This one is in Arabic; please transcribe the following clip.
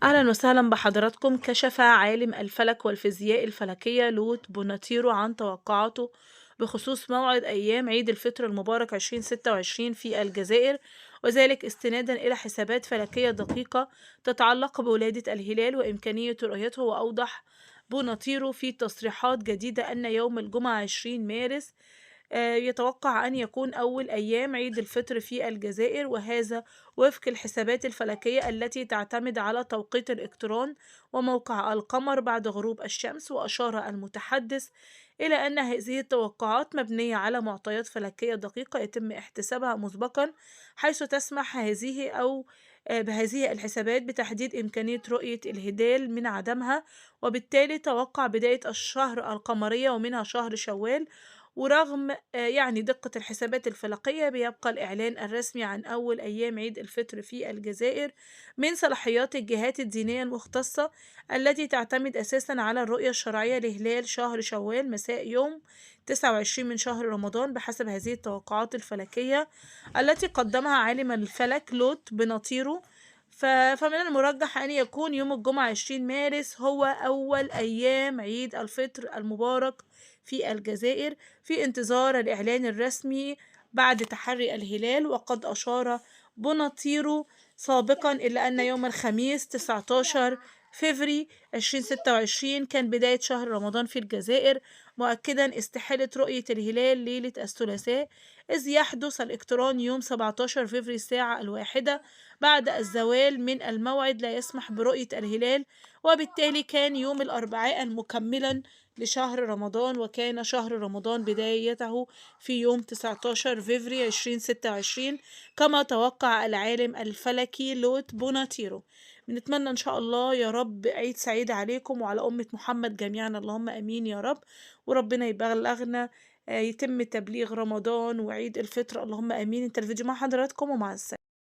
أهلا وسهلا بحضراتكم. كشف عالم الفلك والفيزياء الفلكية لوت بوناتيرو عن توقعاته بخصوص موعد أيام عيد الفطر المبارك 2026 في الجزائر، وذلك استنادا إلى حسابات فلكية دقيقة تتعلق بولادة الهلال وإمكانية رؤيته. وأوضح بوناتيرو في تصريحات جديدة أن يوم الجمعة 20 مارس يتوقع أن يكون أول أيام عيد الفطر في الجزائر، وهذا وفق الحسابات الفلكية التي تعتمد على توقيت الإلكترون وموقع القمر بعد غروب الشمس. وأشار المتحدث إلى أن هذه التوقعات مبنية على معطيات فلكية دقيقة يتم احتسابها مسبقا، حيث تسمح بهذه الحسابات بتحديد إمكانية رؤية الهلال من عدمها، وبالتالي توقع بداية الشهر القمرية ومنها شهر شوال. ورغم دقة الحسابات الفلكية، بيبقى الإعلان الرسمي عن أول أيام عيد الفطر في الجزائر من صلاحيات الجهات الدينية المختصة التي تعتمد أساسا على الرؤية الشرعية لهلال شهر شوال مساء يوم 29 من شهر رمضان بحسب هذه التوقعات الفلكية التي قدمها عالم الفلك لوت بناطيرو. فمن المرجح أن يكون يوم الجمعة 20 مارس هو أول أيام عيد الفطر المبارك في الجزائر، في انتظار الإعلان الرسمي بعد تحري الهلال. وقد أشار بوناتيرو سابقا إلى أن يوم الخميس 19 فبراير 2026 كان بداية شهر رمضان في الجزائر، مؤكدا استحالة رؤية الهلال ليلة الثلاثاء، إذ يحدث الإقتران يوم 17 فبراير الساعة 1 بعد الزوال من الموعد لا يسمح برؤية الهلال، وبالتالي كان يوم الأربعاء مكملا لشهر رمضان، وكان شهر رمضان بدايته في يوم 19 فبراير 2026 كما توقع العالم الفلكي لوت بوناتيرو. بنتمنى إن شاء الله يا رب عيد سعيد عليكم وعلى أمة محمد جميعا، اللهم أمين يا رب. وربنا يبلغنا يتم تبليغ رمضان وعيد الفطر، اللهم أمين. انت الفيديو مع حضراتكم ومع السلامة.